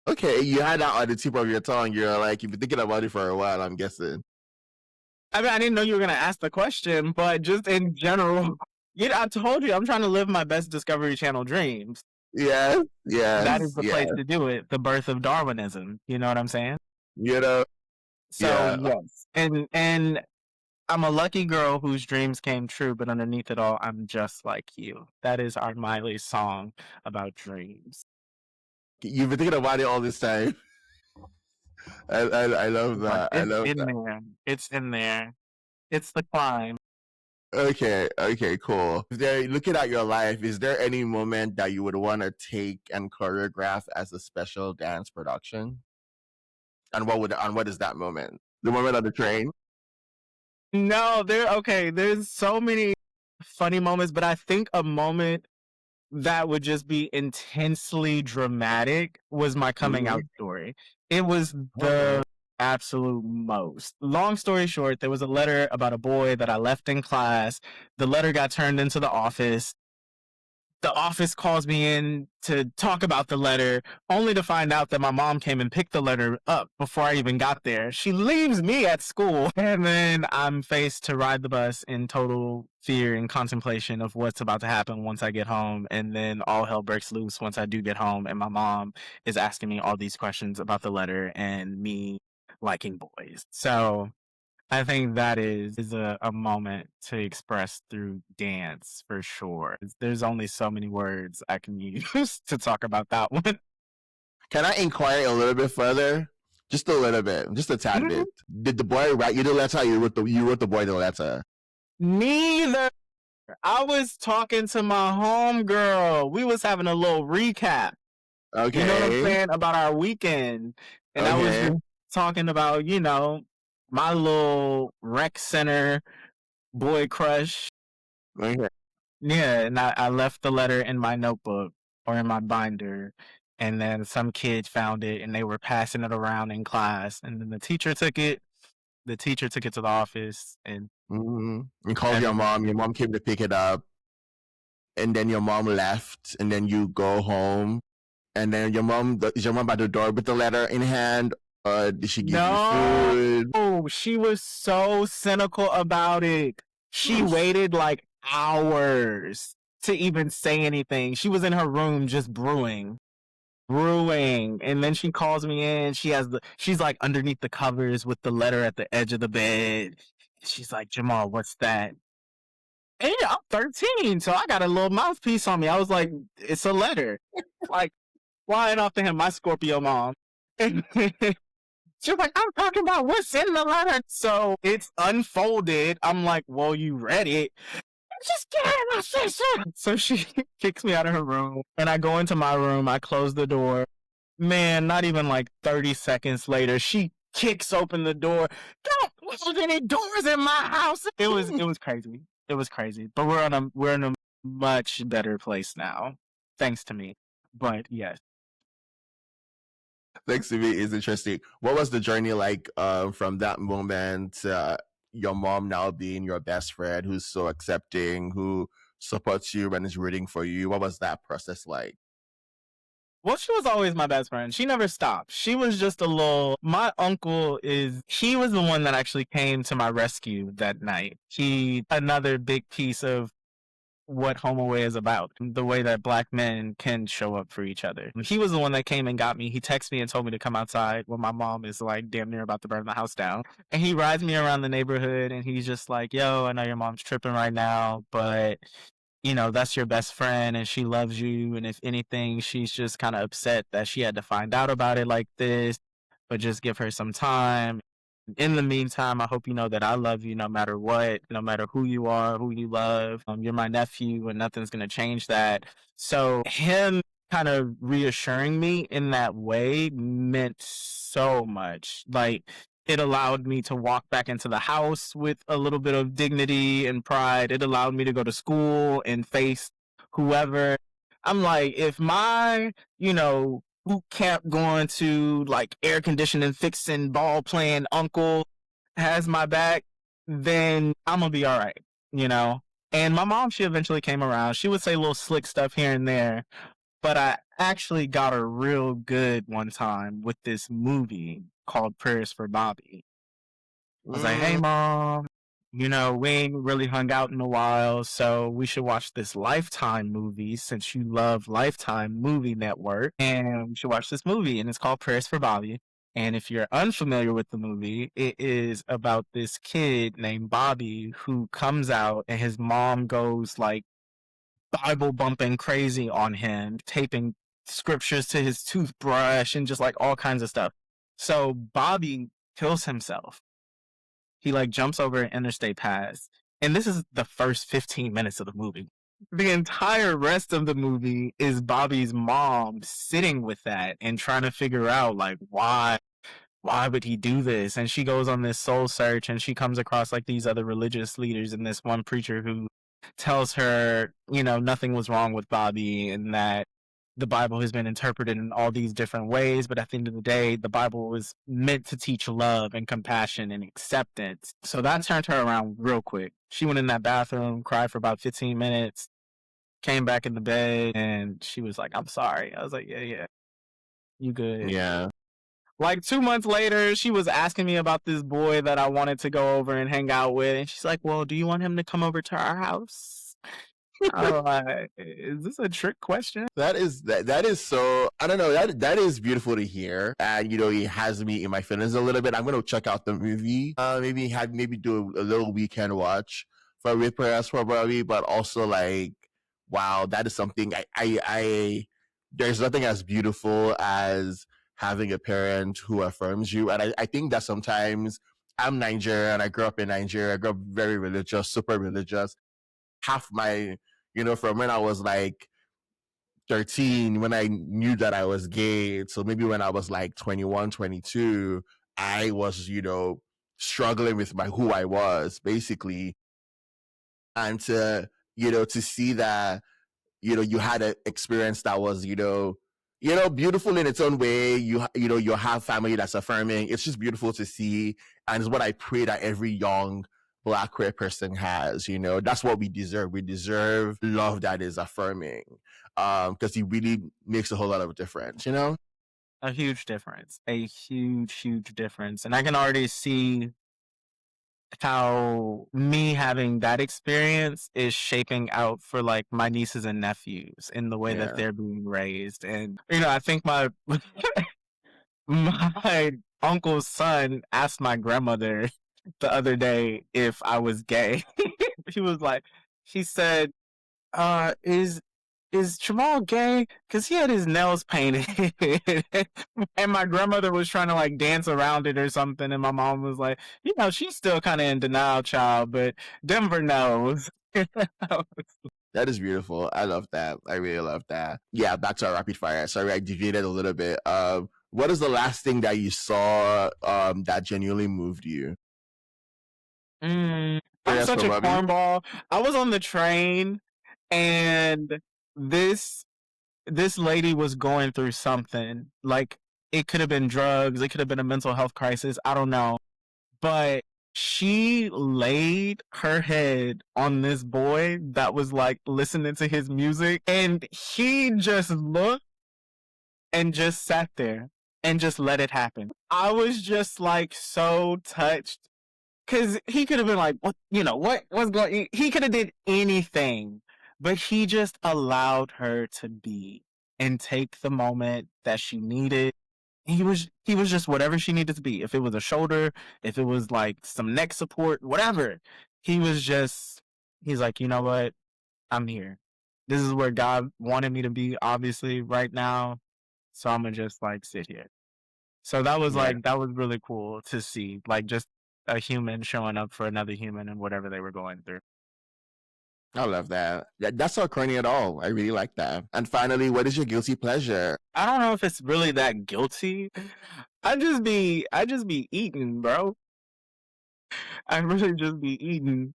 Speaker 1: okay, you had that on the tip of your tongue. You're like you've been thinking about it for a while. I'm guessing.
Speaker 2: I mean, I didn't know you were gonna ask the question, but just in general, I told you I'm trying to live my best Discovery Channel dreams.
Speaker 1: Yes,
Speaker 2: That is
Speaker 1: yes,
Speaker 2: the
Speaker 1: yes.
Speaker 2: place to do it. The birth of Darwinism. You know what I'm saying?
Speaker 1: You know,
Speaker 2: So
Speaker 1: yeah,
Speaker 2: yes, and I'm a lucky girl whose dreams came true. But underneath it all, I'm just like you. That is our Miley song about dreams.
Speaker 1: you've been thinking about it all this time. I love
Speaker 2: But
Speaker 1: that. I
Speaker 2: it's
Speaker 1: love
Speaker 2: in
Speaker 1: that.
Speaker 2: there. It's in there. It's the climb.
Speaker 1: Okay, okay, cool. Looking at your life, is there any moment that you would want to take and choreograph as a special dance production? And what is that moment? The moment on the train?
Speaker 2: No, okay. There's so many funny moments, but I think a moment that would just be intensely dramatic was my coming
Speaker 1: Mm-hmm.
Speaker 2: out story. It was
Speaker 1: Okay.
Speaker 2: the absolute most. Long story short, there was a letter about a boy that I left in class. The letter got turned into the office. the office calls me in to talk about the letter, only to find out that my mom came and picked the letter up before I even got there. She leaves me at school, and then I'm faced to ride the bus in total fear and contemplation of what's about to happen once I get home. And then all hell breaks loose once I do get home, and my mom is asking me all these questions about the letter and me liking boys. So I think that is a moment to express through dance for sure. There's only so many words I can use to talk about that one.
Speaker 1: Can I inquire a little bit further? Just a little bit, just a tad bit. Did the boy write you the letter? Or you wrote the boy the letter?
Speaker 2: Neither. I was talking to my homegirl. We was having a little recap.
Speaker 1: Okay.
Speaker 2: You know what I'm saying? About our weekend. And I was just talking about, my little rec center boy crush.
Speaker 1: Okay.
Speaker 2: Yeah, and I left the letter in my notebook or in my binder, and then some kids found it and they were passing it around in class, and then the teacher took it. The teacher took it to the office, and
Speaker 1: You called your mom. Your mom came to pick it up, and then your mom left, and then you go home, and then is your mom by the door with the letter in hand? Did she give you food?
Speaker 2: Oh, she was so cynical about it. She waited like hours to even say anything. She was in her room just brewing. And then she calls me in. She's like underneath the covers with the letter at the edge of the bed. She's like, Jamal, what's that? And yeah, I'm 13, so I got a little mouthpiece on me. I was like, it's a letter. Like, flying off to him, my Scorpio mom. She was like, I'm talking about what's in the letter. So it's unfolded. I'm like, well, you read it. Just get out of my sister. So she kicks me out of her room, and I go into my room. I close the door. Man, not even like 30 seconds later, she kicks open the door. Don't close any doors in my house. It was crazy. It was crazy. But we're in a much better place now, thanks to me. But yes.
Speaker 1: Thanks to me is interesting. What was the journey like from that moment? Your mom now being your best friend, who's so accepting, who supports you and is rooting for you. What was that process like?
Speaker 2: Well, she was always my best friend. She never stopped. She was just my uncle he was the one that actually came to my rescue that night. Another big piece of what Home Away is about, the way that Black men can show up for each other. He was the one that came and got me. He texted me and told me to come outside when my mom is like damn near about to burn the house down. And he rides me around the neighborhood, and he's just like, yo, I know your mom's tripping right now, but that's your best friend and she loves you. And if anything, she's just kind of upset that she had to find out about it like this, but just give her some time. In the meantime, I hope you know that I love you no matter what, no matter who you are, who you love. You're my nephew and nothing's going to change that. So him kind of reassuring me in that way meant so much. Like, it allowed me to walk back into the house with a little bit of dignity and pride. It allowed me to go to school and face whoever. I'm like, if my, boot camp going to like air conditioning, fixing, ball playing uncle has my back, then I'm gonna be all right, And my mom, she eventually came around. She would say little slick stuff here and there, but I actually got her real good one time with this movie called Prayers for Bobby. I was like, hey, Mom, we ain't really hung out in a while, so we should watch this Lifetime movie since you love Lifetime Movie Network. And we should watch this movie, and it's called Prayers for Bobby. And if you're unfamiliar with the movie, it is about this kid named Bobby who comes out, and his mom goes like Bible bumping crazy on him, taping scriptures to his toothbrush and just like all kinds of stuff. So Bobby kills himself. He like jumps over an interstate pass. And this is the first 15 minutes of the movie. The entire rest of the movie is Bobby's mom sitting with that and trying to figure out like why would he do this? And she goes on this soul search, and she comes across like these other religious leaders and this one preacher who tells her, nothing was wrong with Bobby and that the Bible has been interpreted in all these different ways, but at the end of the day, the Bible was meant to teach love and compassion and acceptance. So that turned her around real quick. She went in that bathroom, cried for about 15 minutes, came back in the bed and she was like, I'm sorry. I was like, yeah, you good.
Speaker 1: Yeah.
Speaker 2: Like 2 months later, she was asking me about this boy that I wanted to go over and hang out with. And she's like, well, do you want him to come over to our house? I'm like, is this a trick question?
Speaker 1: That is so, I don't know, that is beautiful to hear. And it has me in my feelings a little bit. I'm gonna check out the movie. Maybe do a little weekend watch for with prayers probably, but also like, wow, that is something I there's nothing as beautiful as having a parent who affirms you. And I think that sometimes I'm Nigerian, I grew up in Nigeria, I grew up very religious, super religious. Half my, from when I was like 13, when I knew that I was gay. So maybe when I was like 21, 22, I was, struggling with who I was basically. And to see that, you had an experience that was, beautiful in its own way. You have family that's affirming. It's just beautiful to see. And it's what I pray that every young Black queer person has. That's what we deserve. We deserve love that is affirming. Because it really makes a whole lot of difference.
Speaker 2: A huge difference. A huge, huge difference. And I can already see how me having that experience is shaping out for like my nieces and nephews in the way that
Speaker 1: Yeah.
Speaker 2: they're being raised. And I think my my uncle's son asked my grandmother the other day if I was gay. She said, is Jamal gay? Because he had his nails painted. And my grandmother was trying to like dance around it or something. And my mom was like, she's still kind of in denial, child, but Denver knows.
Speaker 1: That is beautiful. I love that. I really love that. Yeah, back to our rapid fire. Sorry, I deviated a little bit. What is the last thing that you saw that genuinely moved you?
Speaker 2: I'm
Speaker 1: Yes,
Speaker 2: such a
Speaker 1: probably.
Speaker 2: cornball. I was on the train and this lady was going through something. Like, it could have been drugs, it could have been a mental health crisis, I don't know. But she laid her head on this boy that was like listening to his music, and he just looked and just sat there and just let it happen. I was just like so touched because he could have been like, what's going? He could have did anything, but he just allowed her to be and take the moment that she needed. He was just whatever she needed to be. If it was a shoulder, if it was like some neck support, whatever. He's like, you know what? I'm here. This is where God wanted me to be, obviously, right now. So I'm gonna just like sit here. So
Speaker 1: Yeah,
Speaker 2: that was really cool to see, like just a human showing up for another human and whatever they were going through.
Speaker 1: I love that. That's not corny at all. I really like that. And finally, what is your guilty pleasure?
Speaker 2: I don't know if it's really that guilty. I just be eating, bro. I really just be eating.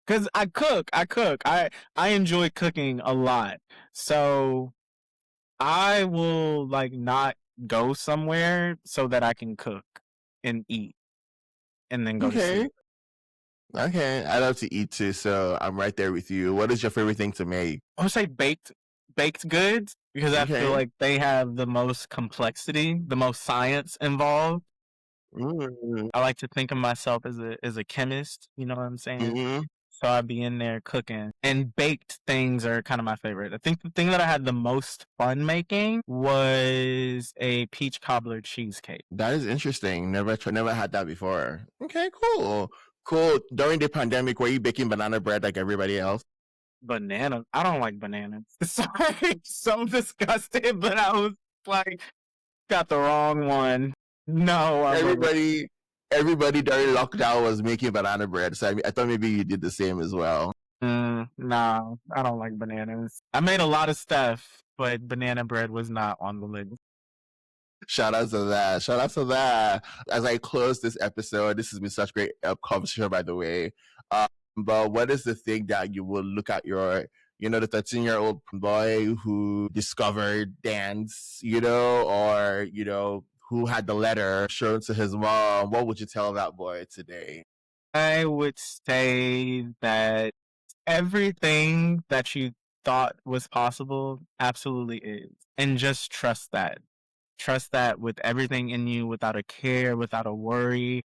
Speaker 2: Cause I cook. I enjoy cooking a lot. So I will like not go somewhere so that I can cook and eat and then go to
Speaker 1: Okay.
Speaker 2: sleep.
Speaker 1: Okay. I love to eat too, so I'm right there with you. What is your favorite thing to make?
Speaker 2: I would say baked goods because I feel
Speaker 1: Okay.
Speaker 2: like they have the most complexity, the most science involved.
Speaker 1: Mm-hmm.
Speaker 2: I like to think of myself as a chemist, you know what I'm saying?
Speaker 1: Mm-hmm.
Speaker 2: So I'd be in there cooking. And baked things are kind of my favorite. I think the thing that I had the most fun making was a peach cobbler cheesecake.
Speaker 1: That is interesting. Never had that before. Okay, cool. Cool. During the pandemic, were you baking banana bread like everybody else?
Speaker 2: Banana. I don't like bananas. Sorry, so disgusted, but I was like, got the wrong one. No, I wasn't.
Speaker 1: Everybody, everybody during lockdown was making banana bread. So I thought maybe you did the same as well.
Speaker 2: No, I don't like bananas. I made a lot of stuff, but banana bread was not on the list.
Speaker 1: Shout out to that. Shout out to that. As I close this episode, this has been such great conversation, by the way. But what is the thing that you will look at the 13-year-old boy who discovered dance, or, who had the letter shown to his mom? What would you tell that boy today?
Speaker 2: I would say that everything that you thought was possible absolutely is. And just trust that. Trust that with everything in you, without a care, without a worry.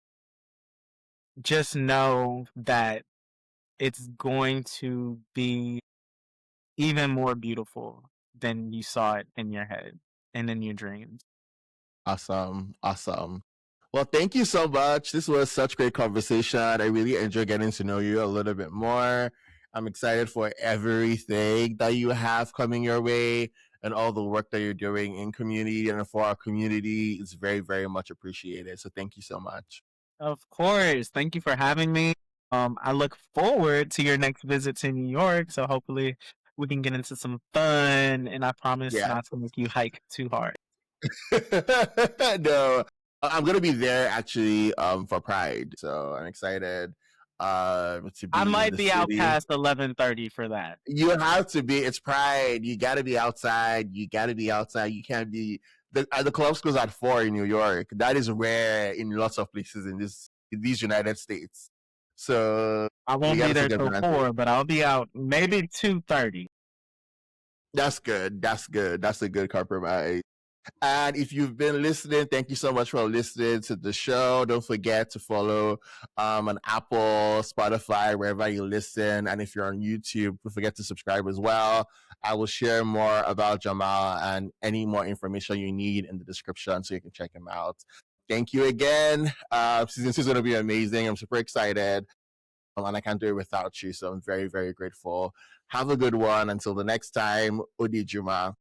Speaker 2: Just know that it's going to be even more beautiful than you saw it in your head and in your dreams.
Speaker 1: Awesome. Awesome. Well, thank you so much. This was such great conversation. I really enjoyed getting to know you a little bit more. I'm excited for everything that you have coming your way and all the work that you're doing in community and for our community. It's very, very much appreciated. So thank you so much.
Speaker 2: Of course. Thank you for having me. I look forward to your next visit to New York. So hopefully we can get into some fun, and I promise
Speaker 1: Yeah.
Speaker 2: not to make you hike too hard.
Speaker 1: No, I'm gonna be there actually for Pride, so I'm excited to
Speaker 2: I
Speaker 1: be in
Speaker 2: might
Speaker 1: the
Speaker 2: be out
Speaker 1: city.
Speaker 2: past 11:30 for that.
Speaker 1: You have to be. It's Pride. You got to be outside. You got to be outside. You can't be. The club goes at 4 in New York. That is rare in lots of places in these United States. So
Speaker 2: I
Speaker 1: we
Speaker 2: won't
Speaker 1: got
Speaker 2: be
Speaker 1: to
Speaker 2: there
Speaker 1: take
Speaker 2: till
Speaker 1: advantage.
Speaker 2: 4, but I'll be out maybe 2:30.
Speaker 1: That's good. That's good. That's a good compromise. And if you've been listening, thank you so much for listening to the show. Don't forget to follow on Apple, Spotify, wherever you listen. And if you're on YouTube, don't forget to subscribe as well. I will share more about Jamal and any more information you need in the description so you can check him out. Thank you again. Season 2 is going to be amazing. I'm super excited. And I can't do it without you. So I'm very, very grateful. Have a good one. Until the next time, Odejuma.